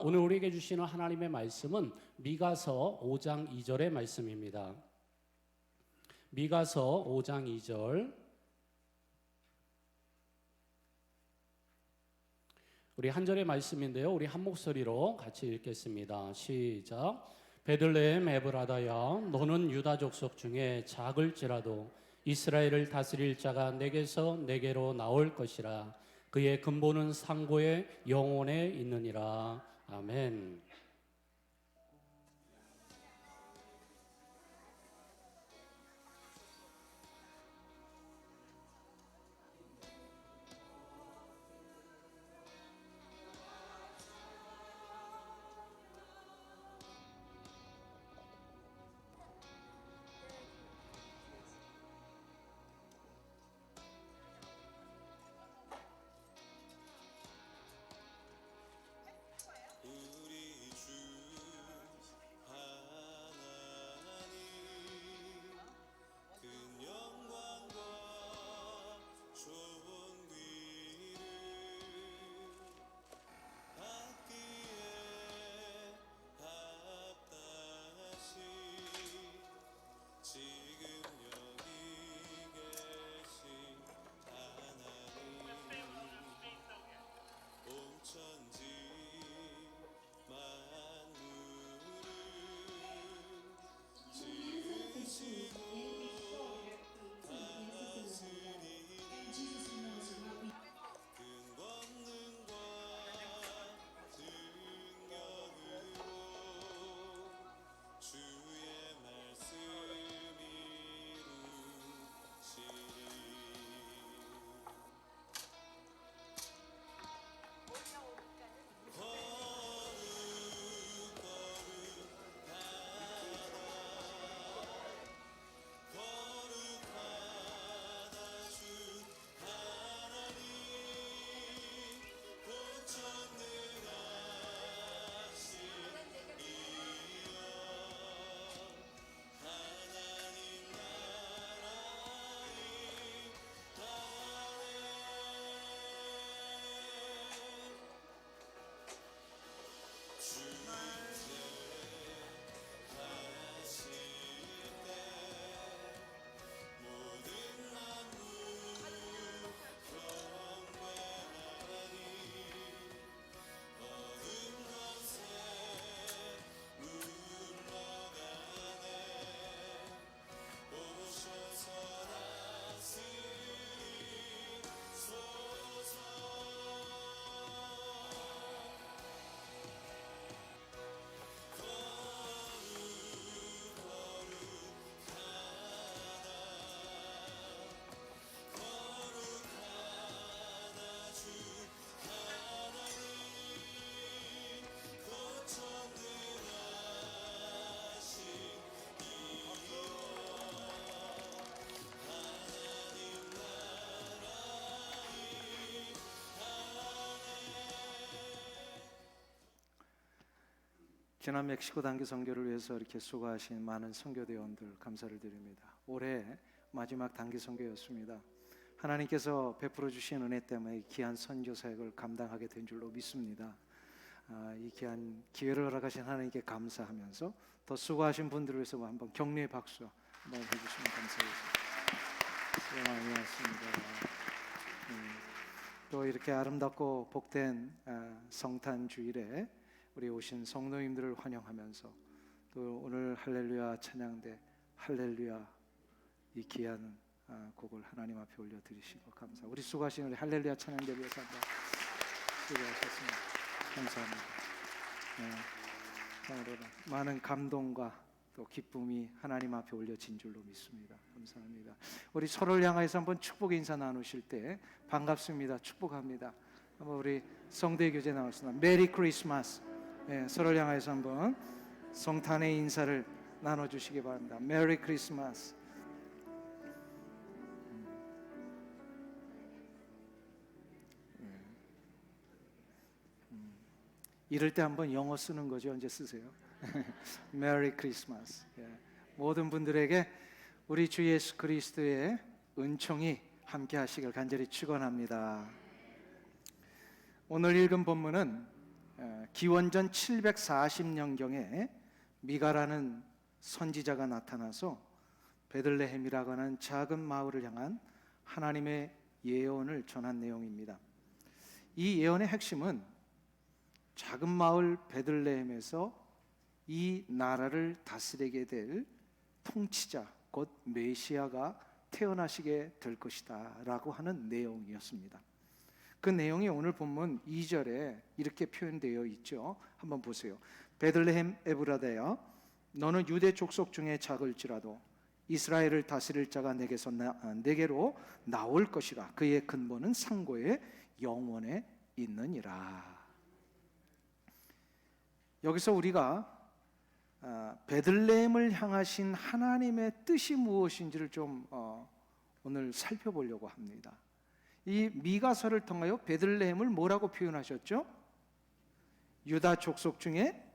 오늘 우리에게 주시는 하나님의 말씀은 미가서 5장 2절의 말씀입니다. 미가서 5장 2절, 우리 한 절의 말씀인데요, 우리 한 목소리로 같이 읽겠습니다. 시작. 베들레헴 에브라다야, 너는 유다 족속 중에 작을지라도 이스라엘을 다스릴 자가 내게서 내게로 나올 것이라. 그의 근본은 상고의 영혼에 있느니라. 아멘. 우리 주 하나님 큰 영광과 좋은 귀를 받기에 합당하신 지금 여기 계신 하나님 온 천지 만물을 지으시고 다스리는 큰 권능과 능력으로 주의 말씀 이루시리. 지난 멕시코 단기 선교를 위해서 이렇게 수고하신 많은 선교대원들 감사를 드립니다. 올해 마지막 단기 선교였습니다. 하나님께서 베풀어 주신 은혜 때문에 귀한 선교 사역을 감당하게 된 줄로 믿습니다. 이 귀한 기회를 허락하신 하나님께 감사하면서 더 수고하신 분들을 위해서 한번 격려의 박수 한번 해주시면 감사하겠습니다. 수고 많이 하셨습니다. 또 이렇게 아름답고 복된 성탄 주일에 우리 오신 성도님들을 환영하면서 또 오늘 할렐루야 찬양대 할렐루야 이 귀한 곡을 하나님 앞에 올려드리시고 감사. 우리 수고하신 우리 할렐루야 찬양대 위해서 한번 수고하셨습니다. 감사합니다. 참으로 많은 감동과 또 기쁨이 하나님 앞에 올려진 줄로 믿습니다. 감사합니다. 우리 서로를 향해서 한번 축복 인사 나누실 때 반갑습니다. 축복합니다. 한번 우리 성대 교제 나왔습니다. 메리 크리스마스. 서로를 향해서 한번 성탄의 인사를 나눠주시기 바랍니다. 메리 크리스마스. 이럴 때 한번 영어 쓰는 거죠. 언제 쓰세요? 메리 크리스마스. 모든 분들에게 우리 주 예수 그리스도의 은총이 함께 하시길 간절히 축원합니다. 오늘 읽은 본문은 기원전 740년경에 미가라는 선지자가 나타나서 베들레헴이라고 하는 작은 마을을 향한 하나님의 예언을 전한 내용입니다. 이 예언의 핵심은 작은 마을 베들레헴에서 이 나라를 다스리게 될 통치자, 곧 메시아가 태어나시게 될 것이다 라고 하는 내용이었습니다. 그 내용이 오늘 본문 2절에 이렇게 표현되어 있죠. 한번 보세요. 베들레헴 에브라다야, 너는 유대 족속 중에 작을지라도 이스라엘을 다스릴 자가 내게로 나올 것이라. 그의 근본은 상고의 영원에 있느니라. 여기서 우리가 베들레헴을 향하신 하나님의 뜻이 무엇인지를 좀 오늘 살펴보려고 합니다. 이 미가서를 통하여 베들레헴을 뭐라고 표현하셨죠? 유다 족속 중에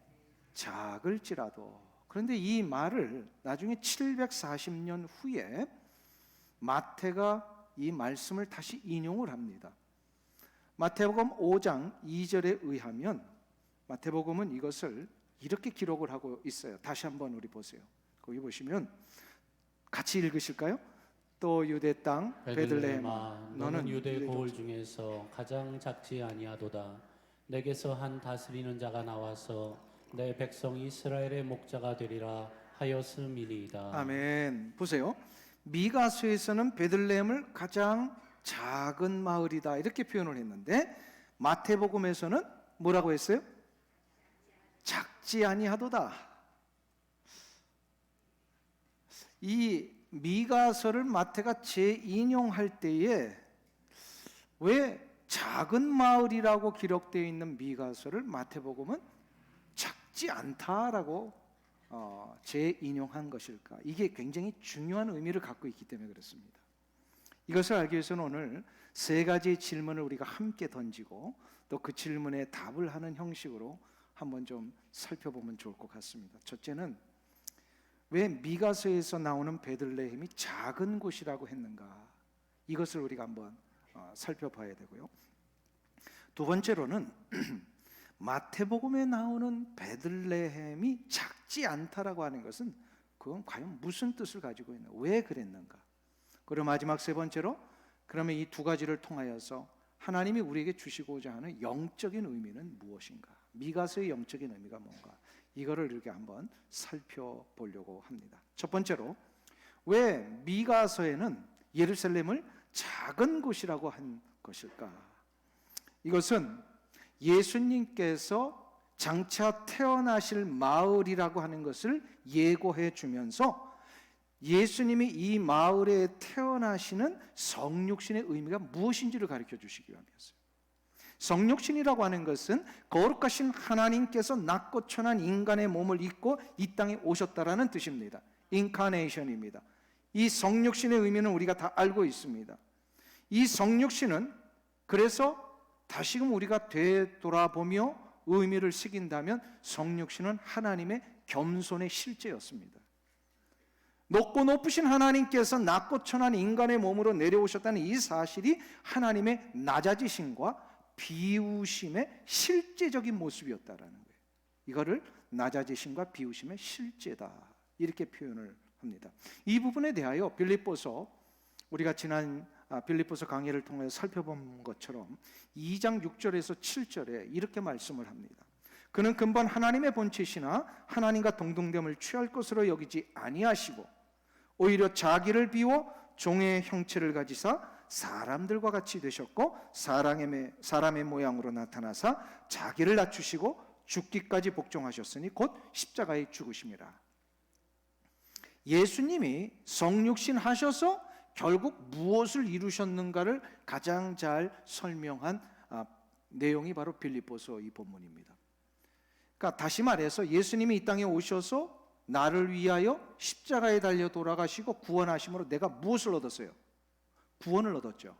작을지라도. 그런데 이 말을 나중에 740년 후에 마태가 이 말씀을 다시 인용을 합니다. 마태복음 5장 2절에 의하면 마태복음은 이것을 이렇게 기록을 하고 있어요. 다시 한번 우리 보세요. 거기 보시면 같이 읽으실까요? 또 유대 땅 베들레헴아, 너는 유대 고을 중에서 가장 작지 아니하도다. 내게서 한 다스리는 자가 나와서 내 백성 이스라엘의 목자가 되리라 하였음이니이다. 아멘. 보세요. 미가서에서는 베들레헴을 가장 작은 마을이다 이렇게 표현을 했는데 마태복음에서는 뭐라고 했어요? 작지 아니하도다. 이 미가서를 마태가 재인용할 때에 왜 작은 마을이라고 기록되어 있는 미가서를 마태복음은 작지 않다라고 재인용한 것일까? 이게 굉장히 중요한 의미를 갖고 있기 때문에 그렇습니다. 이것을 알기 위해서는 오늘 세 가지 질문을 우리가 함께 던지고 또 그 질문에 답을 하는 형식으로 한번 좀 살펴보면 좋을 것 같습니다. 첫째는 왜 미가서에서 나오는 베들레헴이 작은 곳이라고 했는가? 이것을 우리가 한번 살펴봐야 되고요. 두 번째로는 마태복음에 나오는 베들레헴이 작지 않다라고 하는 것은 그건 과연 무슨 뜻을 가지고 있는, 왜 그랬는가? 그리고 마지막 세 번째로 그러면 이 두 가지를 통하여서 하나님이 우리에게 주시고자 하는 영적인 의미는 무엇인가? 미가서의 영적인 의미가 뭔가? 이거를 이렇게 한번 살펴보려고 합니다. 첫 번째로 왜 미가서에는 예루살렘을 작은 곳이라고 한 것일까? 이것은 예수님께서 장차 태어나실 마을이라고 하는 것을 예고해 주면서 예수님이 이 마을에 태어나시는 성육신의 의미가 무엇인지를 가르쳐 주시기 위함이었어요. 성육신이라고 하는 것은 거룩하신 하나님께서 낮고 천한 인간의 몸을 입고 이 땅에 오셨다라는 뜻입니다. 인카네이션입니다. 이 성육신의 의미는 우리가 다 알고 있습니다. 이 성육신은 그래서 다시금 우리가 되돌아보며 의미를 새긴다면 성육신은 하나님의 겸손의 실제였습니다. 높고 높으신 하나님께서 낮고 천한 인간의 몸으로 내려오셨다는 이 사실이 하나님의 낮아지심과 비우심의 실제적인 모습이었다라는 거예요. 이거를 낮아지심과 비우심의 실제다 이렇게 표현을 합니다. 이 부분에 대하여 빌립보서, 우리가 지난 빌립보서 강의를 통해 살펴본 것처럼 2장 6절에서 7절에 이렇게 말씀을 합니다. 그는 근본 하나님의 본체시나 하나님과 동등됨을 취할 것으로 여기지 아니하시고 오히려 자기를 비워 종의 형체를 가지사 사람들과 같이 되셨고 사람의 모양으로 나타나사 자기를 낮추시고 죽기까지 복종하셨으니 곧 십자가에 죽으심이라. 예수님이 성육신 하셔서 결국 무엇을 이루셨는가를 가장 잘 설명한 내용이 바로 빌립보서 이 본문입니다. 그러니까 다시 말해서 예수님이 이 땅에 오셔서 나를 위하여 십자가에 달려 돌아가시고 구원하심으로 내가 무엇을 얻었어요? 구원을 얻었죠.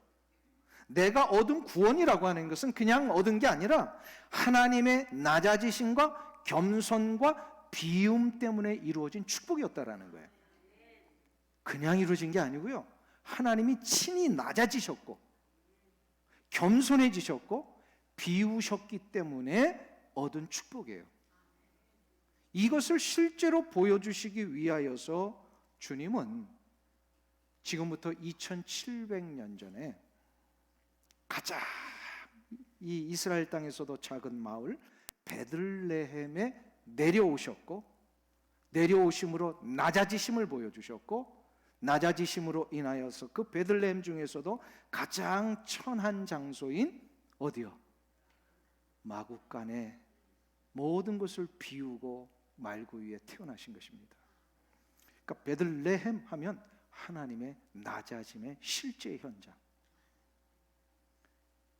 내가 얻은 구원이라고 하는 것은 그냥 얻은 게 아니라 하나님의 낮아지심과 겸손과 비움 때문에 이루어진 축복이었다라는 거예요. 그냥 이루어진 게 아니고요. 하나님이 친히 낮아지셨고 겸손해지셨고 비우셨기 때문에 얻은 축복이에요. 이것을 실제로 보여주시기 위하여서 주님은 지금부터 2700년 전에 가장 이 이스라엘 땅에서도 작은 마을 베들레헴에 내려오셨고, 내려오심으로 낮아지심을 보여주셨고, 낮아지심으로 인하여서 그 베들레헴 중에서도 가장 천한 장소인 어디요? 마구간에 모든 것을 비우고 말구 위에 태어나신 것입니다. 그러니까 베들레헴 하면 하나님의 낮아짐의 실제 현장.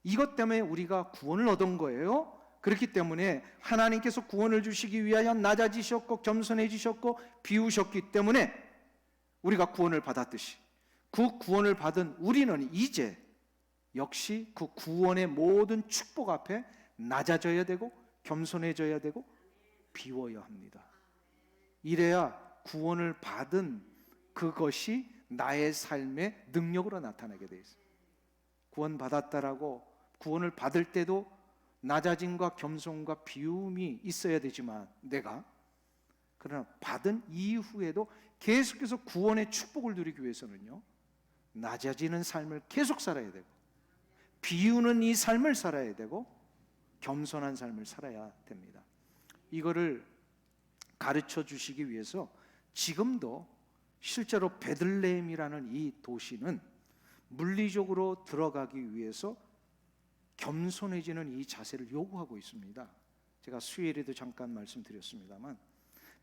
이것 때문에 우리가 구원을 얻은 거예요. 그렇기 때문에 하나님께서 구원을 주시기 위하여 낮아지셨고 겸손해지셨고 비우셨기 때문에 우리가 구원을 받았듯이, 그 구원을 받은 우리는 이제 역시 그 구원의 모든 축복 앞에 낮아져야 되고 겸손해져야 되고 비워야 합니다. 이래야 구원을 받은 그것이 나의 삶의 능력으로 나타나게 돼 있어요. 구원받았다라고 구원을 받을 때도 낮아짐과 겸손과 비움이 있어야 되지만, 내가 그러나 받은 이후에도 계속해서 구원의 축복을 누리기 위해서는요, 낮아지는 삶을 계속 살아야 되고, 비우는 이 삶을 살아야 되고, 겸손한 삶을 살아야 됩니다. 이거를 가르쳐 주시기 위해서 지금도 실제로 베들레헴이라는 이 도시는 물리적으로 들어가기 위해서 겸손해지는 이 자세를 요구하고 있습니다. 제가 수요일에도 잠깐 말씀드렸습니다만,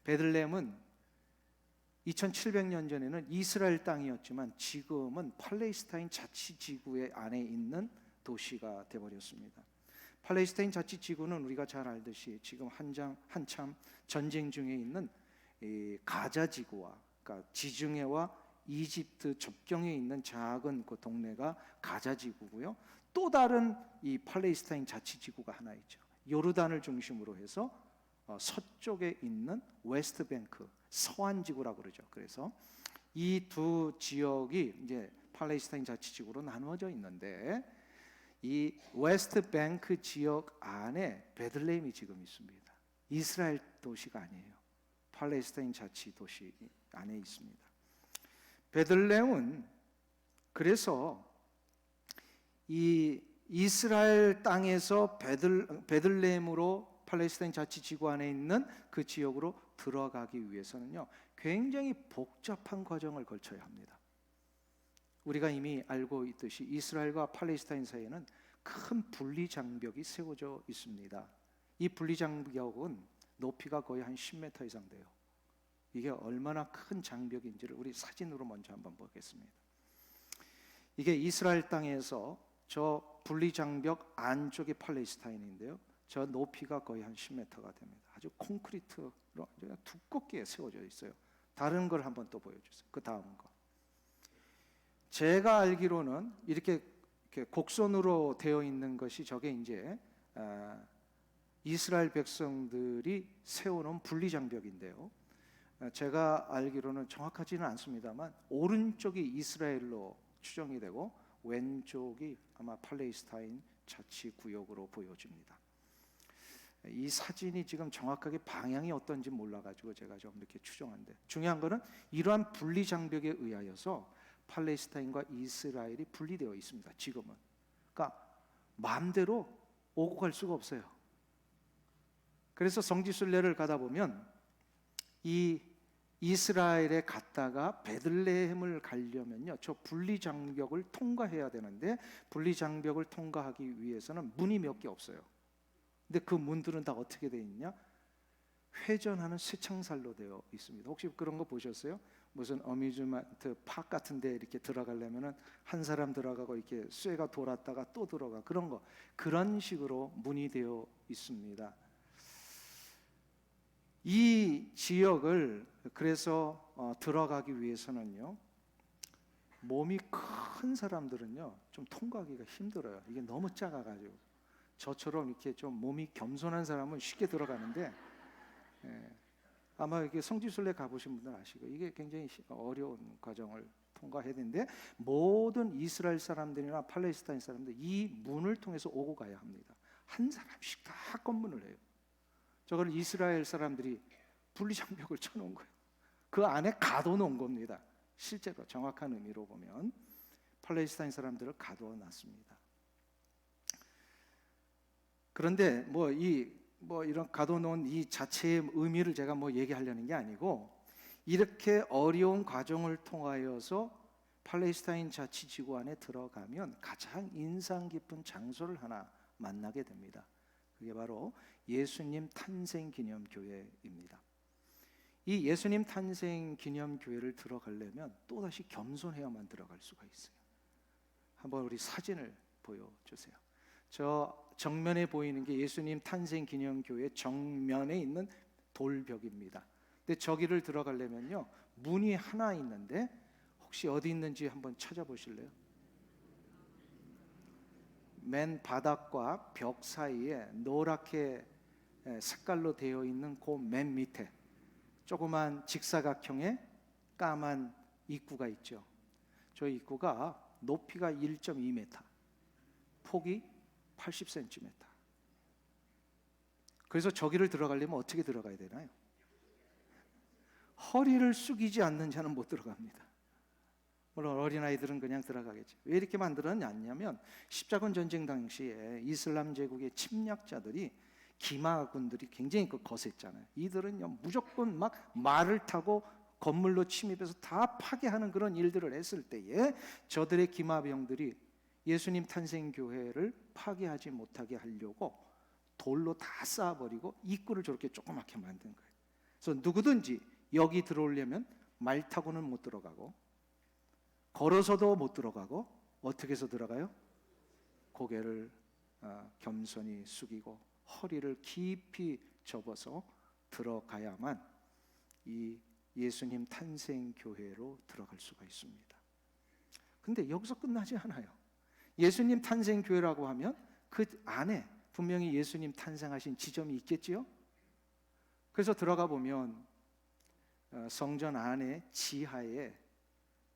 베들레헴은 2700년 전에는 이스라엘 땅이었지만 지금은 팔레스타인 자치지구의 안에 있는 도시가 되어버렸습니다. 팔레스타인 자치지구는 우리가 잘 알듯이 지금 한참 전쟁 중에 있는 가자지구와, 그러니까 지중해와 이집트 접경에 있는 작은 그 동네가 가자지구고요. 또 다른 이 팔레스타인 자치지구가 하나 있죠. 요르단을 중심으로 해서 서쪽에 있는 웨스트뱅크, 서안지구라고 그러죠. 그래서 이 두 지역이 이제 팔레스타인 자치지구로 나누어져 있는데, 이 웨스트뱅크 지역 안에 베들레헴이 지금 있습니다. 이스라엘 도시가 아니에요. 팔레스타인 자치 도시 안에 있습니다. 베들레헴은 그래서 이 이스라엘 땅에서 베들레헴으로 팔레스타인 자치지구 안에 있는 그 지역으로 들어가기 위해서는요, 굉장히 복잡한 과정을 거쳐야 합니다. 우리가 이미 알고 있듯이 이스라엘과 팔레스타인 사이에는 큰 분리 장벽이 세워져 있습니다. 이 분리 장벽은 높이가 거의 한 10m 이상 돼요. 이게 얼마나 큰 장벽인지를 우리 사진으로 먼저 한번 보겠습니다. 이게 이스라엘 땅에서 저 분리 장벽 안쪽이 팔레스타인인데요, 저 높이가 거의 한 10m가 됩니다. 아주 콘크리트로 아주 두껍게 세워져 있어요. 다른 걸 한번 또 보여주세요. 그 다음 거. 제가 알기로는 이렇게 곡선으로 되어 있는 것이 저게 이제 이스라엘 백성들이 세워놓은 분리 장벽인데요, 제가 알기로는 정확하지는 않습니다만 오른쪽이 이스라엘로 추정이 되고 왼쪽이 아마 팔레스타인 자치구역으로 보여집니다. 이 사진이 지금 정확하게 방향이 어떤지 몰라가지고 제가 좀 이렇게 추정한데, 중요한 거는 이러한 분리 장벽에 의하여서 팔레스타인과 이스라엘이 분리되어 있습니다. 지금은. 그러니까 마음대로 오고 갈 수가 없어요. 그래서 성지순례를 가다 보면 이 이스라엘에 갔다가 베들레헴을 가려면요, 저 분리 장벽을 통과해야 되는데, 분리 장벽을 통과하기 위해서는 문이 몇 개 없어요. 근데 그 문들은 다 어떻게 되어 있냐? 회전하는 쇠창살로 되어 있습니다. 혹시 그런 거 보셨어요? 무슨 어뮤즈먼트 파크 같은 데 이렇게 들어가려면은 한 사람 들어가고 이렇게 쇠가 돌았다가 또 들어가, 그런 거, 그런 식으로 문이 되어 있습니다. 이 지역을 그래서 들어가기 위해서는요, 몸이 큰 사람들은요 좀 통과하기가 힘들어요. 이게 너무 작아가지고. 저처럼 이렇게 좀 몸이 겸손한 사람은 쉽게 들어가는데, 아마 이게 성지순례 가보신 분들 아시고 이게 굉장히 어려운 과정을 통과해야 되는데, 모든 이스라엘 사람들이나 팔레스타인 사람들 이 문을 통해서 오고 가야 합니다. 한 사람씩 다 건문을 해요. 저걸 이스라엘 사람들이 분리장벽을 쳐놓은 거예요. 그 안에 가둬놓은 겁니다. 실제로 정확한 의미로 보면 팔레스타인 사람들을 가둬놨습니다. 그런데 이런 가둬놓은 이 자체의 의미를 제가 얘기하려는 게 아니고, 이렇게 어려운 과정을 통하여서 팔레스타인 자치지구 안에 들어가면 가장 인상 깊은 장소를 하나 만나게 됩니다. 그게 바로 예수님 탄생기념교회입니다. 이 예수님 탄생기념교회를 들어가려면 또다시 겸손해야만 들어갈 수가 있어요. 한번 우리 사진을 보여주세요. 저 정면에 보이는 게 예수님 탄생기념교회 정면에 있는 돌벽입니다. 근데 저기를 들어가려면요, 문이 하나 있는데 혹시 어디 있는지 한번 찾아보실래요? 맨 바닥과 벽 사이에 노랗게 색깔로 되어 있는 그 맨 밑에 조그만 직사각형의 까만 입구가 있죠. 저 입구가 높이가 1.2m, 폭이 80cm. 그래서 저기를 들어가려면 어떻게 들어가야 되나요? 허리를 숙이지 않는 자는 못 들어갑니다. 물론 어린아이들은 그냥 들어가겠죠. 왜 이렇게 만들었냐면, 십자군 전쟁 당시에 이슬람 제국의 침략자들이, 기마군들이 굉장히 거셌잖아요. 이들은요, 무조건 막 말을 타고 건물로 침입해서 다 파괴하는 그런 일들을 했을 때에 저들의 기마병들이 예수님 탄생교회를 파괴하지 못하게 하려고 돌로 다 쌓아버리고 입구를 저렇게 조그맣게 만든 거예요. 그래서 누구든지 여기 들어오려면 말 타고는 못 들어가고, 걸어서도 못 들어가고, 어떻게 해서 들어가요? 고개를 겸손히 숙이고 허리를 깊이 접어서 들어가야만 이 예수님 탄생교회로 들어갈 수가 있습니다. 근데 여기서 끝나지 않아요. 예수님 탄생교회라고 하면 그 안에 분명히 예수님 탄생하신 지점이 있겠지요? 그래서 들어가 보면 성전 안에 지하에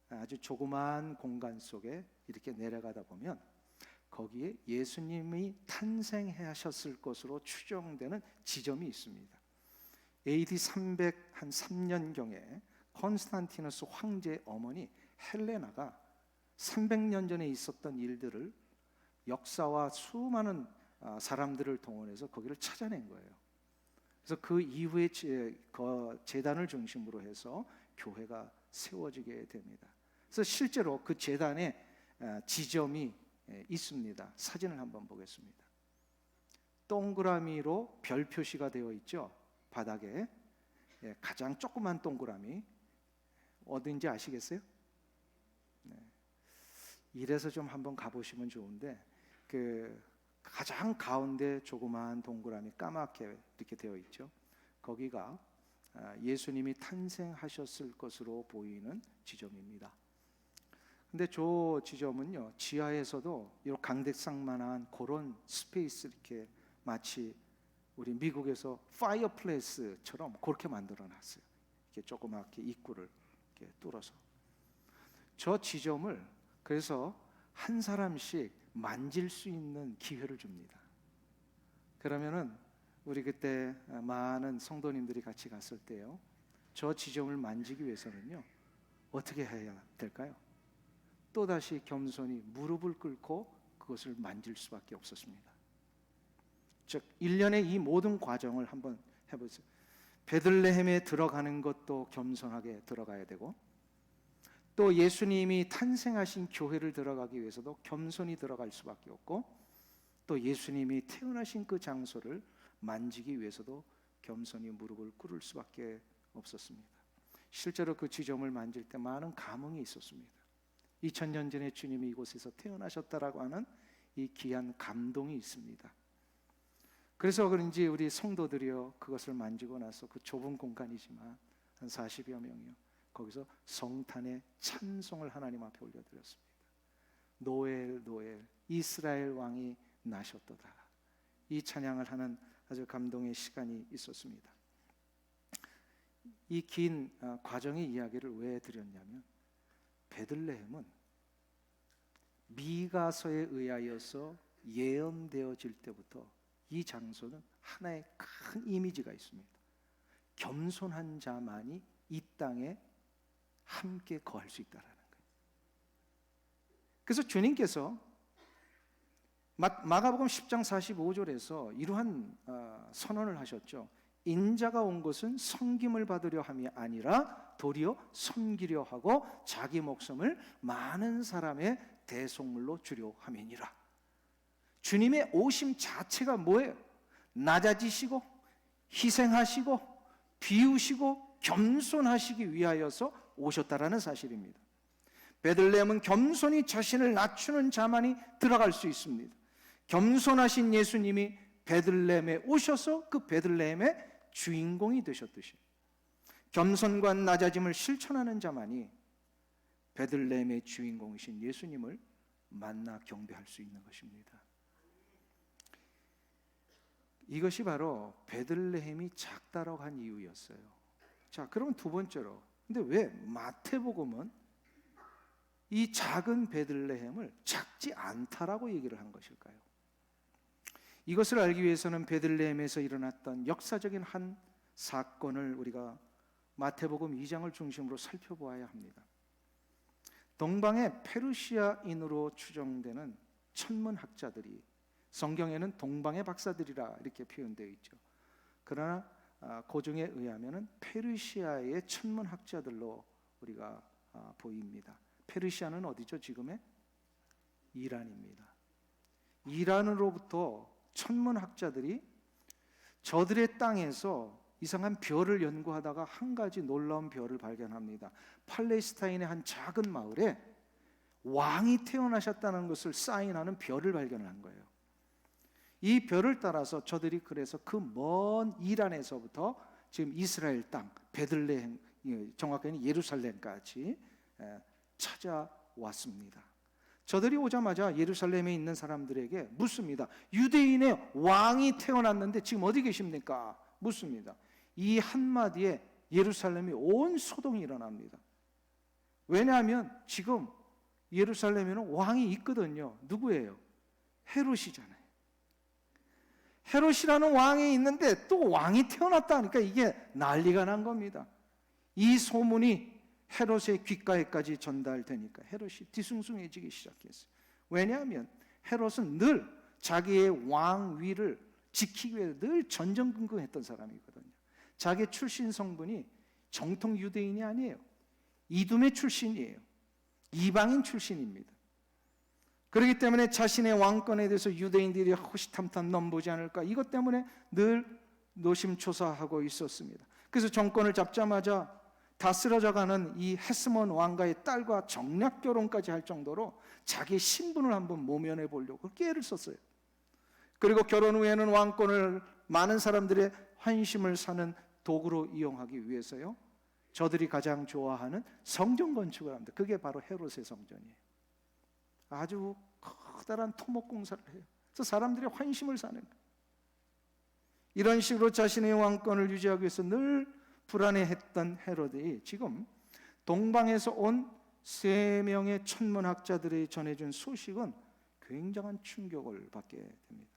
아주 조그마한 공간 속에 이렇게 내려가다 보면 거기에 예수님이 탄생하셨을 것으로 추정되는 지점이 있습니다. AD 303년경에 콘스탄티누스 황제의 어머니 헬레나가 300년 전에 있었던 일들을, 역사와 수많은 사람들을 동원해서 거기를 찾아낸 거예요. 그래서 그 이후에 제단을 중심으로 해서 교회가 세워지게 됩니다. 그래서 실제로 그 제단에 지점이 있습니다. 사진을 한번 보겠습니다. 동그라미로 별 표시가 되어 있죠. 바닥에 가장 조그만 동그라미 어딘지 아시겠어요? 네. 이래서 좀 한번 가보시면 좋은데, 그 가장 가운데 조그만 동그라미 까맣게 이렇게 되어 있죠. 거기가 예수님이 탄생하셨을 것으로 보이는 지점입니다. 근데 저 지점은요, 지하에서도 이런 강대상만한 그런 스페이스, 이렇게 마치 우리 미국에서 파이어플레이스처럼 그렇게 만들어놨어요. 이렇게 조그맣게 입구를 이렇게 뚫어서. 저 지점을 그래서 한 사람씩 만질 수 있는 기회를 줍니다. 그러면은 우리 그때 많은 성도님들이 같이 갔을 때요, 저 지점을 만지기 위해서는요 어떻게 해야 될까요? 또다시 겸손히 무릎을 꿇고 그것을 만질 수밖에 없었습니다. 즉 1년의 이 모든 과정을 한번 해보세요. 베들레헴에 들어가는 것도 겸손하게 들어가야 되고, 또 예수님이 탄생하신 교회를 들어가기 위해서도 겸손히 들어갈 수밖에 없고, 또 예수님이 태어나신 그 장소를 만지기 위해서도 겸손히 무릎을 꿇을 수밖에 없었습니다. 실제로 그 지점을 만질 때 많은 감흥이 있었습니다. 2000년 전에 주님이 이곳에서 태어나셨다라고 하는 이 귀한 감동이 있습니다. 그래서 그런지 우리 성도들이요, 그것을 만지고 나서 그 좁은 공간이지만 한 40여 명이요, 거기서 성탄의 찬송을 하나님 앞에 올려드렸습니다. 노엘 노엘, 이스라엘 왕이 나셨도다. 이 찬양을 하는 아주 감동의 시간이 있었습니다. 이 긴 과정의 이야기를 왜 드렸냐면, 베들레헴은 미가서에 의하여서 예언되어질 때부터 이 장소는 하나의 큰 이미지가 있습니다. 겸손한 자만이 이 땅에 함께 거할 수 있다라는 거예요. 그래서 주님께서 마가복음 10장 45절에서 이러한 선언을 하셨죠. 인자가 온 것은 섬김을 받으려 함이 아니라 도리어 섬기려 하고 자기 목숨을 많은 사람의 대속물로 주려 함이니라. 주님의 오심 자체가 뭐예요? 낮아지시고 희생하시고 비우시고 겸손하시기 위하여서 오셨다라는 사실입니다. 베들레헴은 겸손히 자신을 낮추는 자만이 들어갈 수 있습니다. 겸손하신 예수님이 베들레헴에 오셔서 그 베들레헴의 주인공이 되셨듯이 겸손과 낮아짐을 실천하는 자만이 베들레헴의 주인공이신 예수님을 만나 경배할 수 있는 것입니다. 이것이 바로 베들레헴이 작다라고 한 이유였어요. 자, 그럼 두 번째로, 근데 왜 마태복음은 이 작은 베들레헴을 작지 않다라고 얘기를 한 것일까요? 이것을 알기 위해서는 베들레헴에서 일어났던 역사적인 한 사건을 우리가 마태복음 2장을 중심으로 살펴보아야 합니다. 동방의 페르시아인으로 추정되는 천문학자들이, 성경에는 동방의 박사들이라 이렇게 표현되어 있죠. 그러나 고증에 의하면 페르시아의 천문학자들로 우리가 보입니다. 페르시아는 어디죠? 지금의 이란입니다. 이란으로부터 천문학자들이 저들의 땅에서 이상한 별을 연구하다가 한 가지 놀라운 별을 발견합니다. 팔레스타인의 한 작은 마을에 왕이 태어나셨다는 것을 사인하는 별을 발견을 한 거예요. 이 별을 따라서 저들이 그래서 그 먼 이란에서부터 지금 이스라엘 땅 베들레헴, 정확하게는 예루살렘까지 찾아왔습니다. 저들이 오자마자 예루살렘에 있는 사람들에게 묻습니다. 유대인의 왕이 태어났는데 지금 어디 계십니까? 묻습니다. 이 한마디에 예루살렘이 온 소동이 일어납니다. 왜냐하면 지금 예루살렘에는 왕이 있거든요. 누구예요? 헤롯이잖아요. 헤롯이라는 왕이 있는데 또 왕이 태어났다니까 이게 난리가 난 겁니다. 이 소문이 헤롯의 귓가에까지 전달되니까 헤롯이 뒤숭숭해지기 시작했어요. 왜냐하면 헤롯은 늘 자기의 왕위를 지키기 위해 늘 전전긍긍했던 사람이거든요. 자기 출신 성분이 정통 유대인이 아니에요. 이두메 출신이에요. 이방인 출신입니다. 그렇기 때문에 자신의 왕권에 대해서 유대인들이 호시탐탐 넘보지 않을까, 이것 때문에 늘 노심초사하고 있었습니다. 그래서 정권을 잡자마자 다 쓰러져가는 이 헤스몬 왕가의 딸과 정략 결혼까지 할 정도로 자기 신분을 한번 모면해 보려고 깨를 썼어요. 그리고 결혼 후에는 왕권을 많은 사람들의 환심을 사는 도구로 이용하기 위해서요, 저들이 가장 좋아하는 성전 건축을 합니다. 그게 바로 헤롯의 성전이에요. 아주 커다란 토목 공사를 해요. 그래서 사람들이 환심을 사는 거예요. 이런 식으로 자신의 왕권을 유지하기 위해서 늘 불안해했던 헤롯이 지금 동방에서 온 3명의 천문학자들이 전해준 소식은 굉장한 충격을 받게 됩니다.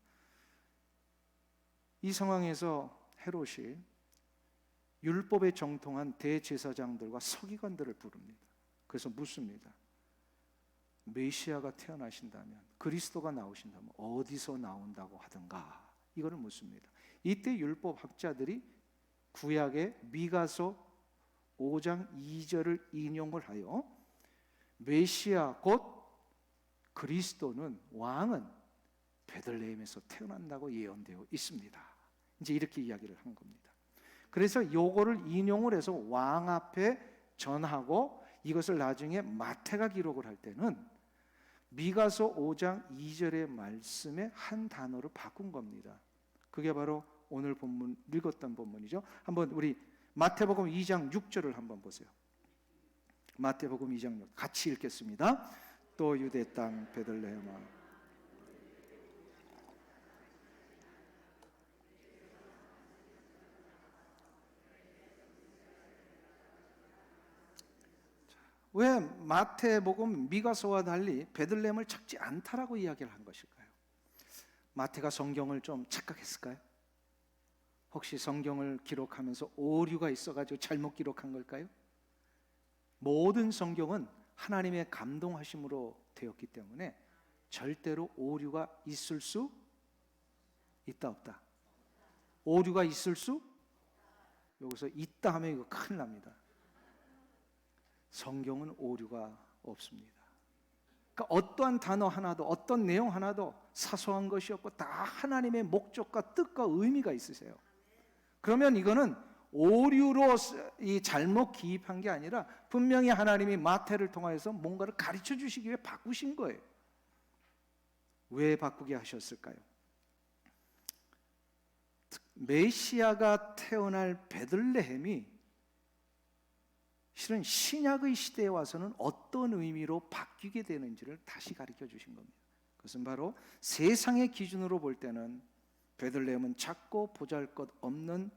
이 상황에서 헤롯이 율법에 정통한 대제사장들과 서기관들을 부릅니다. 그래서 묻습니다. 메시아가 태어나신다면, 그리스도가 나오신다면 어디서 나온다고 하던가, 이거를 묻습니다. 이때 율법 학자들이 구약의 미가서 5장 2절을 인용을 하여 메시아 곧 그리스도는, 왕은 베들레헴에서 태어난다고 예언되어 있습니다. 이제 이렇게 이야기를 한 겁니다. 그래서 요거를 인용을 해서 왕 앞에 전하고 이것을 나중에 마태가 기록을 할 때는 미가서 5장 2절의 말씀에 한 단어를 바꾼 겁니다. 그게 바로 오늘 본문, 읽었던 본문이죠. 한번 우리 마태복음 2장 6절을 한번 보세요. 마태복음 2장 6, 같이 읽겠습니다. 또 유대 땅 베들레헴아, 왜 마태복음 미가서와 달리 베들레헴을 찾지 않다라고 이야기를 한 것일까요? 마태가 성경을 좀 착각했을까요? 혹시 성경을 기록하면서 오류가 있어가지고 잘못 기록한 걸까요? 모든 성경은 하나님의 감동하심으로 되었기 때문에 절대로 오류가 있을 수 있다 없다? 오류가 있을 수? 여기서 있다 하면 이거 큰일 납니다. 성경은 오류가 없습니다. 그러니까 어떠한 단어 하나도 어떤 내용 하나도 사소한 것이 없고 다 하나님의 목적과 뜻과 의미가 있으세요. 그러면 이거는 오류로 이 잘못 기입한 게 아니라 분명히 하나님이 마태를 통하여서 뭔가를 가르쳐 주시기 위해 바꾸신 거예요. 왜 바꾸게 하셨을까요? 메시아가 태어날 베들레헴이 실은 신약의 시대에 와서는 어떤 의미로 바뀌게 되는지를 다시 가르쳐 주신 겁니다. 그것은 바로 세상의 기준으로 볼 때는 베들레헴은 작고 보잘것없는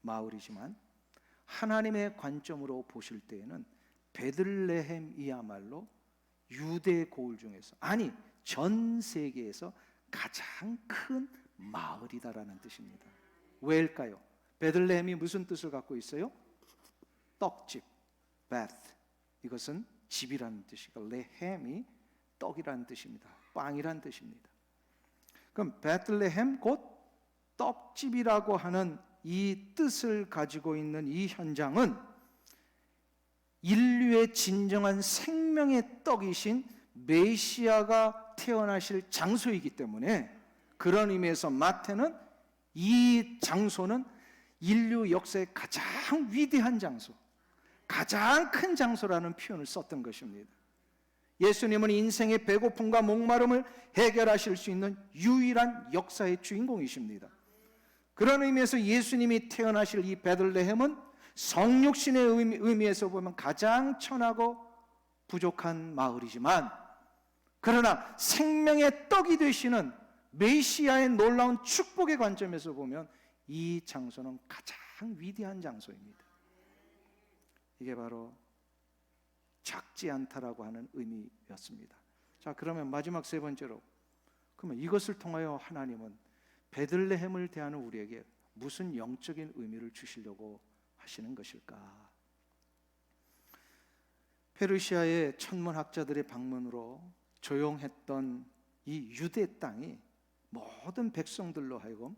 마을이지만 하나님의 관점으로 보실 때에는 베들레헴이야말로 유대 고을 중에서, 아니 전 세계에서 가장 큰 마을이다라는 뜻입니다. 왜일까요? 베들레헴이 무슨 뜻을 갖고 있어요? 떡집, 베트. 이것은 집이라는 뜻이고 레헴이 떡이라는 뜻입니다. 빵이라는 뜻입니다. 그럼 베들레헴 곧 떡집이라고 하는 이 뜻을 가지고 있는 이 현장은 인류의 진정한 생명의 떡이신 메시아가 태어나실 장소이기 때문에 그런 의미에서 마태는 이 장소는 인류 역사의 가장 위대한 장소, 가장 큰 장소라는 표현을 썼던 것입니다. 예수님은 인생의 배고픔과 목마름을 해결하실 수 있는 유일한 역사의 주인공이십니다. 그런 의미에서 예수님이 태어나실 이 베들레헴은 성육신의 의미에서 보면 가장 천하고 부족한 마을이지만, 그러나 생명의 떡이 되시는 메시아의 놀라운 축복의 관점에서 보면 이 장소는 가장 위대한 장소입니다. 이게 바로 작지 않다라고 하는 의미였습니다. 자, 그러면 마지막 세 번째로, 그러면 이것을 통하여 하나님은 베들레헴을 대하는 우리에게 무슨 영적인 의미를 주시려고 하시는 것일까? 페르시아의 천문학자들의 방문으로 조용했던 이 유대 땅이 모든 백성들로 하여금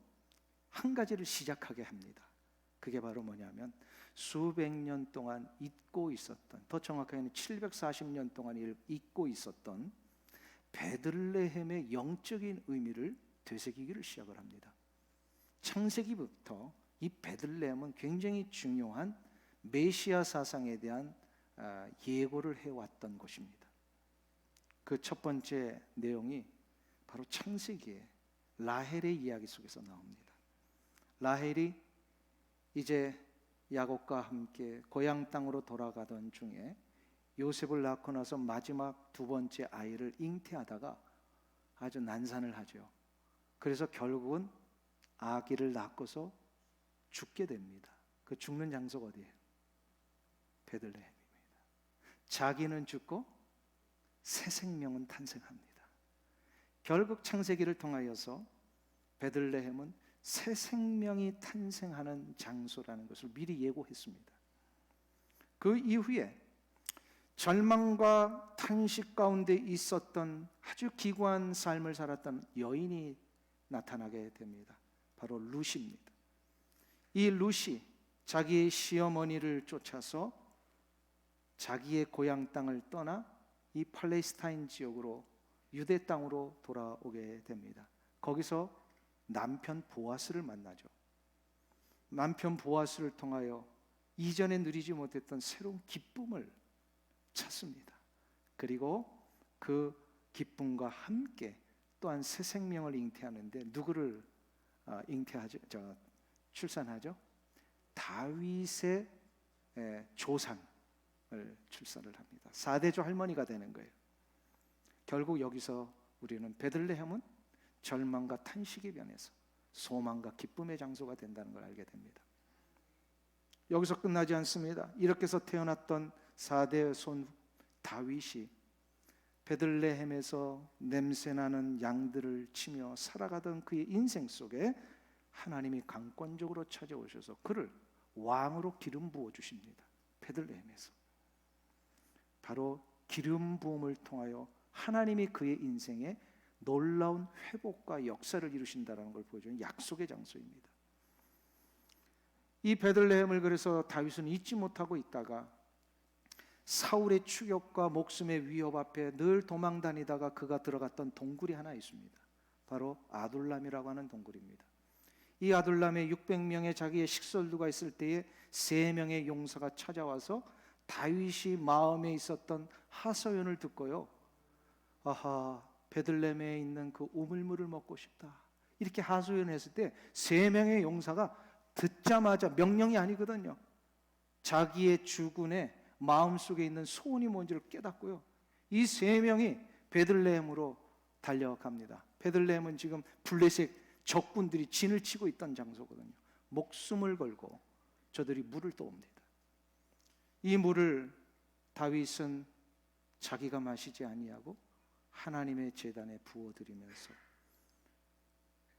한 가지를 시작하게 합니다. 그게 바로 뭐냐면 수백 년 동안 잊고 있었던, 더 정확하게는 740년 동안 잊고 있었던 베들레헴의 영적인 의미를 되새기기를 시작을 합니다. 창세기부터 이 베들레헴은 굉장히 중요한 메시아 사상에 대한 예고를 해왔던 곳입니다. 그 첫 번째 내용이 바로 창세기의 라헬의 이야기 속에서 나옵니다. 라헬이 이제 야곱과 함께 고향 땅으로 돌아가던 중에 요셉을 낳고 나서 마지막 두 번째 아이를 잉태하다가 아주 난산을 하죠. 그래서 결국은 아기를 낳고서 죽게 됩니다. 그 죽는 장소가 어디예요? 베들레헴입니다. 자기는 죽고 새 생명은 탄생합니다. 결국 창세기를 통하여서 베들레헴은 새 생명이 탄생하는 장소라는 것을 미리 예고했습니다. 그 이후에 절망과 탄식 가운데 있었던 아주 기구한 삶을 살았던 여인이 나타나게 됩니다. 바로 룻입니다. 이 룻이 자기의 시어머니를 쫓아서 자기의 고향 땅을 떠나 이 팔레스타인 지역으로, 유대 땅으로 돌아오게 됩니다. 거기서 남편 보아스를 만나죠. 남편 보아스를 통하여 이전에 누리지 못했던 새로운 기쁨을 찾습니다. 그리고 그 기쁨과 함께 또한 새 생명을 잉태하는데 누구를 잉태하죠? 출산하죠? 다윗의 조상을 출산을 합니다. 4대조 할머니가 되는 거예요. 결국 여기서 우리는 베들레헴은 절망과 탄식이 변해서 소망과 기쁨의 장소가 된다는 걸 알게 됩니다. 여기서 끝나지 않습니다. 이렇게 해서 태어났던 4대 손 다윗이 베들레헴에서 냄새나는 양들을 치며 살아가던 그의 인생 속에 하나님이 강권적으로 찾아오셔서 그를 왕으로 기름 부어 주십니다. 베들레헴에서 바로 기름 부음을 통하여 하나님이 그의 인생에 놀라운 회복과 역사를 이루신다는 걸 보여주는 약속의 장소입니다. 이 베들레헴을 그래서 다윗은 잊지 못하고 있다가 사울의 추격과 목숨의 위협 앞에 늘 도망 다니다가 그가 들어갔던 동굴이 하나 있습니다. 바로 아둘람이라고 하는 동굴입니다. 이 아둘람에 600명의 자기의 식솔들과 있을 때에 3명의 용사가 찾아와서 다윗이 마음에 있었던 하소연을 듣고요, 아하, 베들레헴에 있는 그 우물물을 먹고 싶다, 이렇게 하소연했을 때 3명의 용사가 듣자마자, 명령이 아니거든요, 자기의 주군의 마음속에 있는 소원이 뭔지를 깨닫고요, 이 3명이 베들레헴으로 달려갑니다. 베들레헴은 지금 블레셋 적군들이 진을 치고 있던 장소거든요. 목숨을 걸고 저들이 물을 떠옵니다. 이 물을 다윗은 자기가 마시지 아니하고 하나님의 제단에 부어드리면서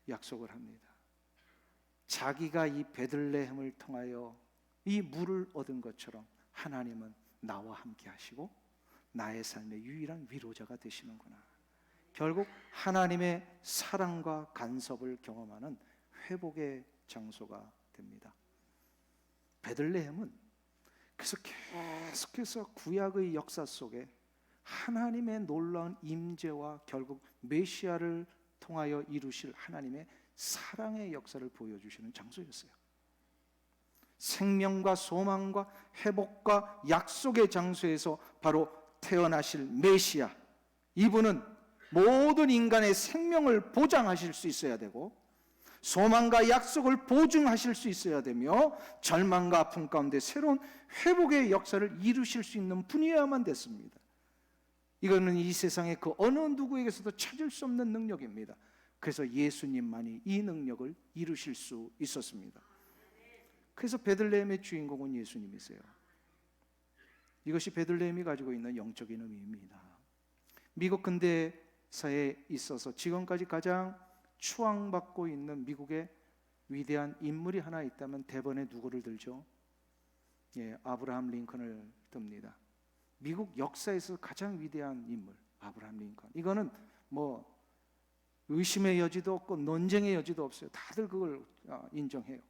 약속을 합니다. 자기가 이 베들레헴을 통하여 이 물을 얻은 것처럼 하나님은 나와 함께 하시고 나의 삶의 유일한 위로자가 되시는구나. 결국 하나님의 사랑과 간섭을 경험하는 회복의 장소가 됩니다. 베들레헴은 그래서 계속해서 구약의 역사 속에 하나님의 놀라운 임재와 결국 메시아를 통하여 이루실 하나님의 사랑의 역사를 보여주시는 장소였어요. 생명과 소망과 회복과 약속의 장소에서 바로 태어나실 메시아, 이분은 모든 인간의 생명을 보장하실 수 있어야 되고 소망과 약속을 보증하실 수 있어야 되며 절망과 아픔 가운데 새로운 회복의 역사를 이루실 수 있는 분이어야만 됐습니다. 이거는 이 세상의 그 어느 누구에게서도 찾을 수 없는 능력입니다. 그래서 예수님만이 이 능력을 이루실 수 있었습니다. 그래서 베들레헴의 주인공은 예수님이세요. 이것이 베들레헴이 가지고 있는 영적인 의미입니다. 미국 근대사에 있어서 지금까지 가장 추앙받고 있는 미국의 위대한 인물이 하나 있다면 대번에 누구를 들죠? 아브라함 링컨을 듭니다. 미국 역사에서 가장 위대한 인물, 아브라함 링컨. 이거는 뭐 의심의 여지도 없고 논쟁의 여지도 없어요. 다들 그걸 인정해요.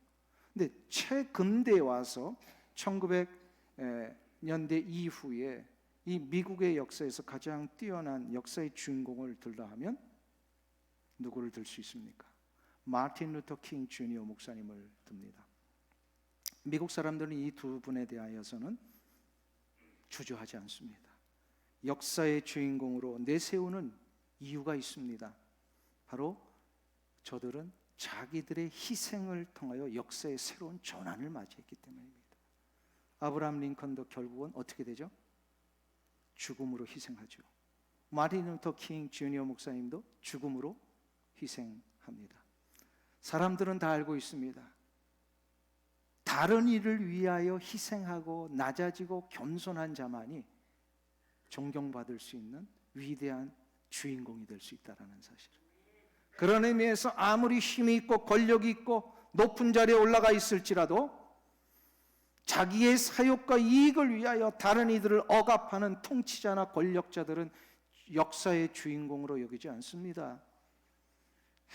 근데 최근대에 와서 1900년대 이후에 이 미국의 역사에서 가장 뛰어난 역사의 주인공을 들라 하면 누구를 들 수 있습니까? 마틴 루터 킹 주니어 목사님을 듭니다. 미국 사람들은 이 두 분에 대하여서는 주저하지 않습니다. 역사의 주인공으로 내세우는 이유가 있습니다. 바로 저들은 자기들의 희생을 통하여 역사의 새로운 전환을 맞이했기 때문입니다. 아브라함 링컨도 결국은 어떻게 되죠? 죽음으로 희생하죠. 마틴 루터 킹 주니어 목사님도 죽음으로 희생합니다. 사람들은 다 알고 있습니다. 다른 일을 위하여 희생하고 낮아지고 겸손한 자만이 존경받을 수 있는 위대한 주인공이 될 수 있다는 사실. 그런 의미에서 아무리 힘이 있고 권력이 있고 높은 자리에 올라가 있을지라도 자기의 사욕과 이익을 위하여 다른 이들을 억압하는 통치자나 권력자들은 역사의 주인공으로 여기지 않습니다.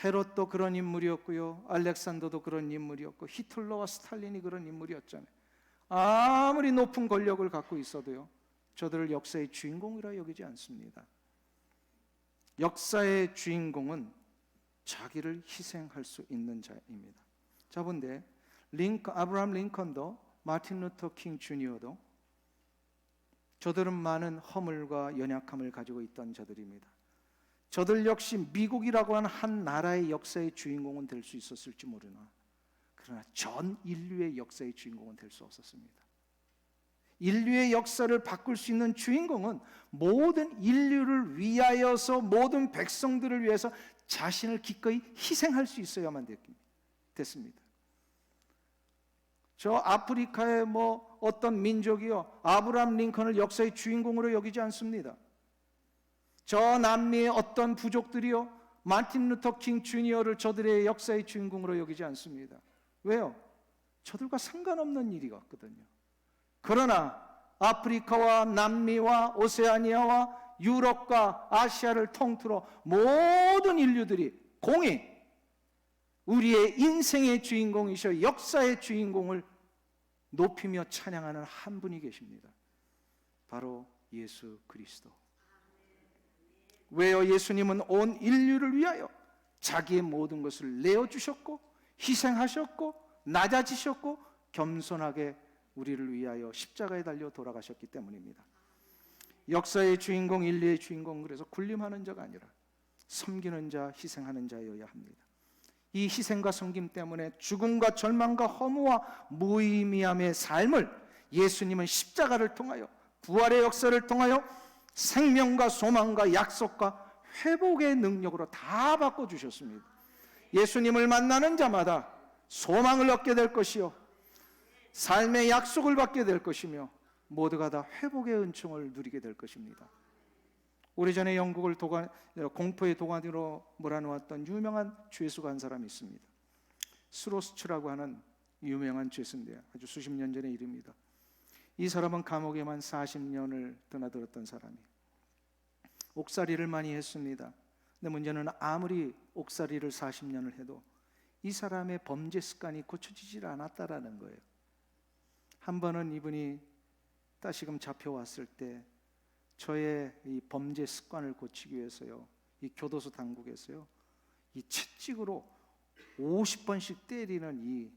헤롯도 그런 인물이었고요, 알렉산더도 그런 인물이었고, 히틀러와 스탈린이 그런 인물이었잖아요. 아무리 높은 권력을 갖고 있어도요, 저들을 역사의 주인공이라 여기지 않습니다. 역사의 주인공은 자기를 희생할 수 있는 자입니다. 자, 본데 아브라함 링컨도 마틴 루터 킹 주니어도 저들은 많은 허물과 연약함을 가지고 있던 자들입니다. 저들 역시 미국이라고 하는 한 나라의 역사의 주인공은 될 수 있었을지 모르나, 그러나 전 인류의 역사의 주인공은 될 수 없었습니다. 인류의 역사를 바꿀 수 있는 주인공은 모든 인류를 위하여서, 모든 백성들을 위해서 자신을 기꺼이 희생할 수 있어야만 됐습니다. 저 아프리카의 어떤 민족이요, 아브라함 링컨을 역사의 주인공으로 여기지 않습니다. 저 남미의 어떤 부족들이요 마틴 루터 킹 주니어를 저들의 역사의 주인공으로 여기지 않습니다. 왜요? 저들과 상관없는 일이 같거든요. 그러나 아프리카와 남미와 오세아니아와 유럽과 아시아를 통틀어 모든 인류들이 공히 우리의 인생의 주인공이셔 역사의 주인공을 높이며 찬양하는 한 분이 계십니다. 바로 예수 그리스도. 왜요? 예수님은 온 인류를 위하여 자기의 모든 것을 내어주셨고 희생하셨고 낮아지셨고 겸손하게 우리를 위하여 십자가에 달려 돌아가셨기 때문입니다. 역사의 주인공, 인류의 주인공, 그래서 군림하는 자가 아니라 섬기는 자, 희생하는 자여야 합니다. 이 희생과 섬김 때문에 죽음과 절망과 허무와 무의미함의 삶을 예수님은 십자가를 통하여 부활의 역사를 통하여 생명과 소망과 약속과 회복의 능력으로 다 바꿔주셨습니다. 예수님을 만나는 자마다 소망을 얻게 될 것이요 삶의 약속을 받게 될 것이며 모두가 다 회복의 은총을 누리게 될 것입니다. 오래전에 영국을 공포의 도가니로 몰아놓았던 유명한 죄수가 한 사람이 있습니다. 스로스츠라고 하는 유명한 죄수인데요, 아주 수십 년 전의 일입니다. 이 사람은 감옥에만 40년을 드나들었던 사람이에요. 옥살이를 많이 했습니다. 근데 문제는 아무리 옥살이를 40년을 해도 이 사람의 범죄 습관이 고쳐지질 않았다라는 거예요. 한 번은 이분이 다시금 잡혀왔을 때 저의 이 범죄 습관을 고치기 위해서요, 이 교도소 당국에서요, 이 채찍으로 50번씩 때리는 이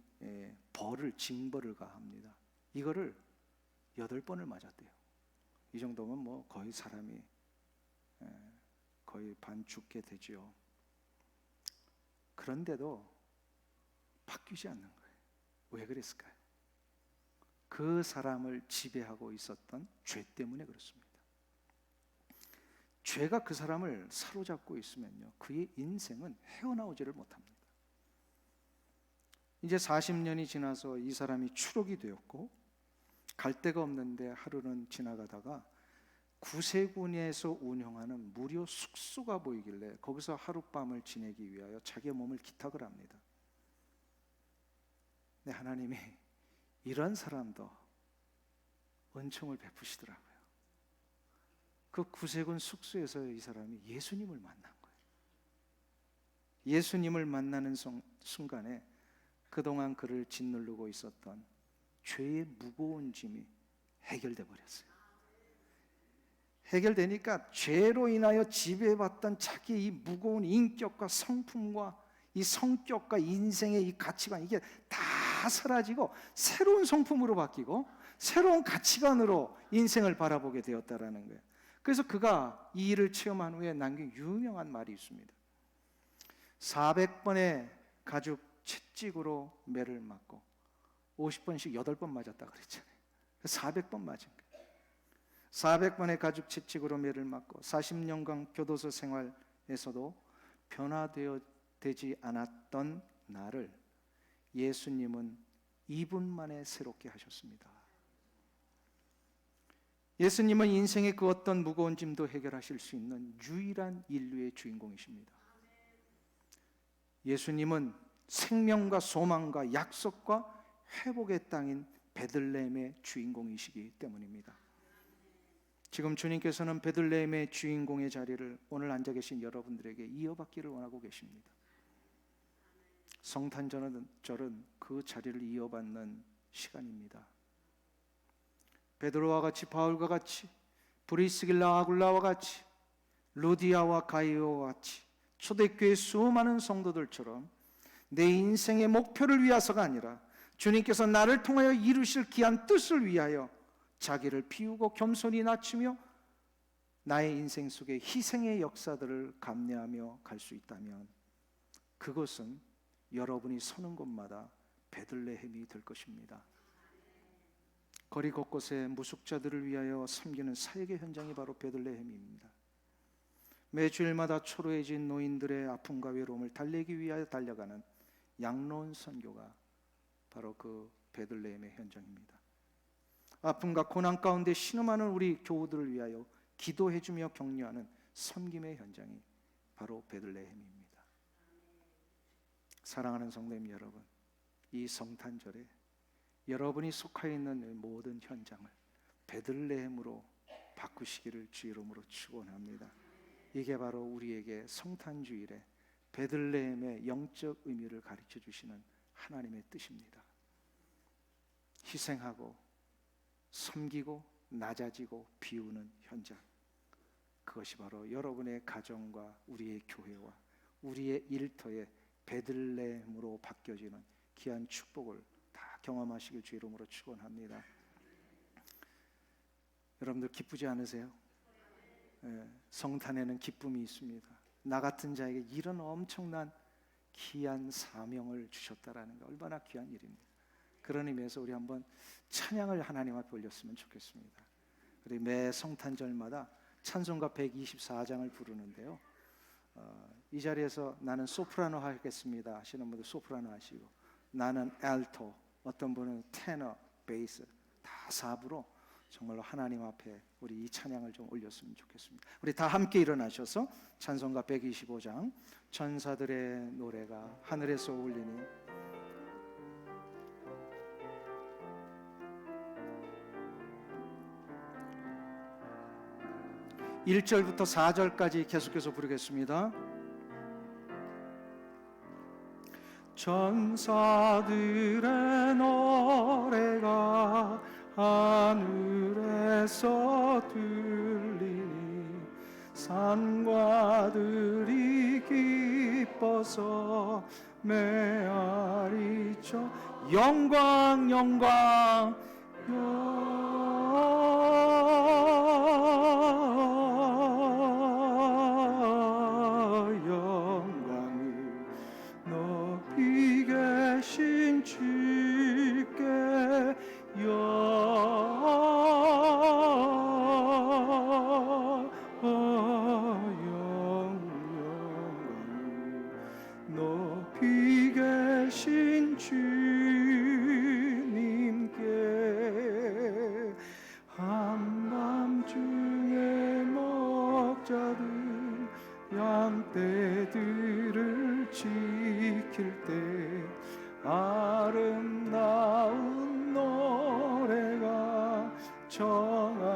벌을 징벌을 가합니다. 이거를 8번을 맞았대요. 이 정도면 뭐 거의 사람이 거의 반 죽게 되지요. 그런데도 바뀌지 않는 거예요. 왜 그랬을까요? 그 사람을 지배하고 있었던 죄 때문에 그렇습니다. 죄가 그 사람을 사로잡고 있으면요, 그의 인생은 헤어나오지를 못합니다. 이제 40년이 지나서 이 사람이 추록이 되었고 갈 데가 없는데 하루는 지나가다가 구세군에서 운영하는 무료 숙소가 보이길래 거기서 하룻밤을 지내기 위하여 자기의 몸을 기탁을 합니다. 근데 하나님이 이런 사람도 은총을 베푸시더라고요. 그 구세군 숙소에서 이 사람이 예수님을 만난 거예요. 예수님을 만나는 순간에 그동안 그를 짓누르고 있었던 죄의 무거운 짐이 해결돼 버렸어요. 해결되니까 죄로 인하여 지배받던 자기의 이 무거운 인격과 성품과 이 성격과 인생의 이 가치관, 이게 다 사라지고 새로운 성품으로 바뀌고 새로운 가치관으로 인생을 바라보게 되었다라는 거예요. 그래서 그가 이 일을 체험한 후에 남긴 유명한 말이 있습니다. 400번의 가죽 채찍으로 매를 맞고 50번씩 8번 맞았다 그랬잖아요. 400번 맞은 거예요. 400번의 가죽 채찍으로 매를 맞고 40년간 교도소 생활에서도 변화되지 않았던 나를 예수님은 2분 만에 새롭게 하셨습니다. 예수님은 인생의 그 어떤 무거운 짐도 해결하실 수 있는 유일한 인류의 주인공이십니다. 예수님은 생명과 소망과 약속과 회복의 땅인 베들레헴의 주인공이시기 때문입니다. 지금 주님께서는 베들레헴의 주인공의 자리를 오늘 앉아 계신 여러분들에게 이어받기를 원하고 계십니다. 성탄절은 그 자리를 이어받는 시간입니다. 베드로와 같이, 바울과 같이, 브리스길라 아굴라와 같이, 루디아와 가이오와 같이 초대교회 수많은 성도들처럼 내 인생의 목표를 위해서가 아니라 주님께서 나를 통하여 이루실 귀한 뜻을 위하여 자기를 비우고 겸손히 낮추며 나의 인생 속에 희생의 역사들을 감내하며 갈 수 있다면 그것은 여러분이 서는 곳마다 베들레헴이 될 것입니다. 거리 곳곳에 무숙자들을 위하여 섬기는 사역의 현장이 바로 베들레헴입니다. 매주일마다 초라해진 노인들의 아픔과 외로움을 달래기 위하여 달려가는 양로원 선교가 바로 그 베들레헴의 현장입니다. 아픔과 고난 가운데 신음하는 우리 교우들을 위하여 기도해주며 격려하는 섬김의 현장이 바로 베들레헴입니다. 사랑하는 성도님 여러분, 이 성탄절에 여러분이 속해 있는 모든 현장을 베들레헴으로 바꾸시기를 주 이름으로 축원합니다. 이게 바로 우리에게 성탄주일에 베들레헴의 영적 의미를 가르쳐 주시는 하나님의 뜻입니다. 희생하고 섬기고 낮아지고 비우는 현장, 그것이 바로 여러분의 가정과 우리의 교회와 우리의 일터의 베들레헴으로 바뀌어지는 귀한 축복을 다 경험하시길 주 이름으로 축원합니다. 여러분들 기쁘지 않으세요? 성탄에는 기쁨이 있습니다. 나 같은 자에게 이런 엄청난 귀한 사명을 주셨다라는 거 얼마나 귀한 일입니다. 그런 의미에서 우리 한번 찬양을 하나님 앞에 올렸으면 좋겠습니다. 우리 매 성탄절마다 찬송가 124장을 부르는데요, 이 자리에서 나는 소프라노 하겠습니다 하시는 분들 소프라노 하시고, 나는 알토, 어떤 분은 테너, 베이스, 다 사부로 정말로 하나님 앞에 우리 이 찬양을 좀 올렸으면 좋겠습니다. 우리 다 함께 일어나셔서 찬송가 125장 천사들의 노래가 하늘에서 울리니 1절부터 4절까지 계속해서 부르겠습니다. 천사들의 노래가 하늘에서 들리니 산과들이 기뻐서 메아리쳐 영광 영광 영광을 높이 계신 주께 영광을 높이 계신 주님께 한밤중에 목자들 양떼들을 지킬 때 아름다운 노래가 정하게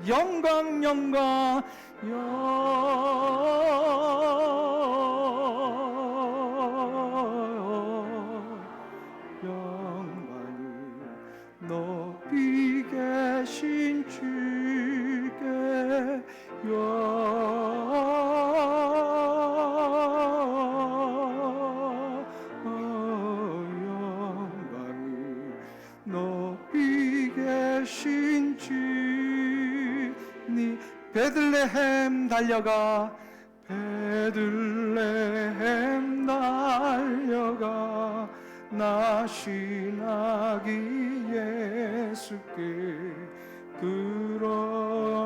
영광 영광 영광을 높이 계신 주께 영광을 높이 계신 주님. 베들레헴 달려가 베들레헴 달려가 나신 아기 예수께 그런배합시다.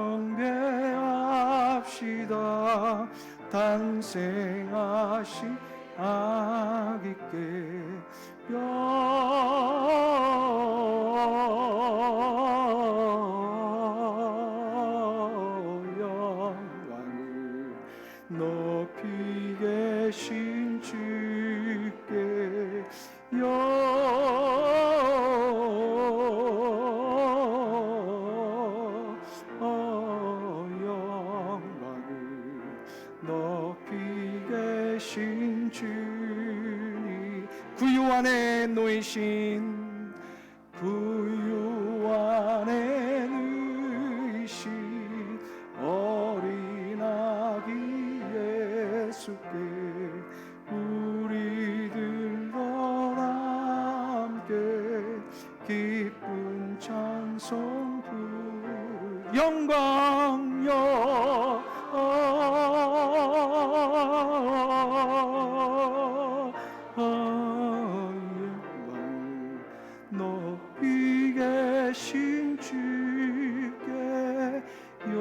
탄생하신 아기께 영광을 높이 계신 주께 영광을 높이 계신 주님. 구유 안에 놓이신 구유 안에 놓이신 어린 아기 예수께 우리들도 함께 기쁜 찬송 부르 영광 높이 계신 주께 영광을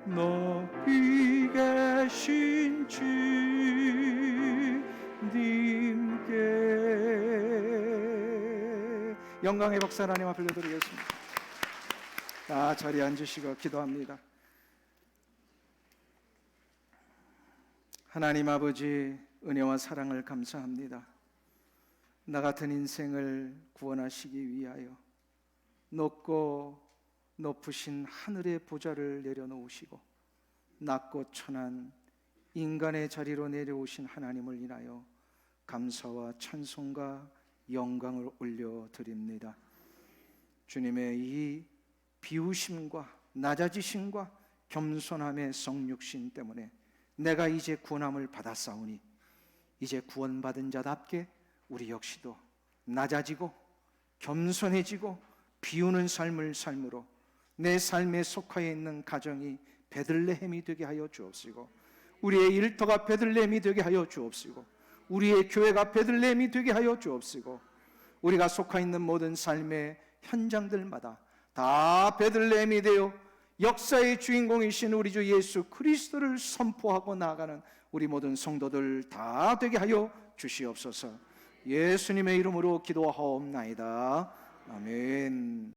높이 계신 주님께 영광의 박수 하나님 앞에 올려드리겠습니다. 다 자리에 앉으시고 기도합니다. 하나님 아버지, 은혜와 사랑을 감사합니다. 나 같은 인생을 구원하시기 위하여 높고 높으신 하늘의 보좌를 내려놓으시고 낮고 천한 인간의 자리로 내려오신 하나님을 인하여 감사와 찬송과 영광을 올려드립니다. 주님의 이 비우심과 낮아지심과 겸손함의 성육신 때문에 내가 이제 구원함을 받았사오니 이제 구원받은 자답게 우리 역시도 낮아지고 겸손해지고 비우는 삶을 삶으로 내 삶에 속하여 있는 가정이 베들레헴이 되게 하여 주옵시고, 우리의 일터가 베들레헴이 되게 하여 주옵시고, 우리의 교회가 베들레헴이 되게 하여 주옵시고, 우리가 속하 있는 모든 삶의 현장들마다 다 베들레헴이 되어 역사의 주인공이신 우리 주 예수 그리스도를 선포하고 나아가는 우리 모든 성도들 다 되게 하여 주시옵소서. 예수님의 이름으로 기도하옵나이다. 아멘.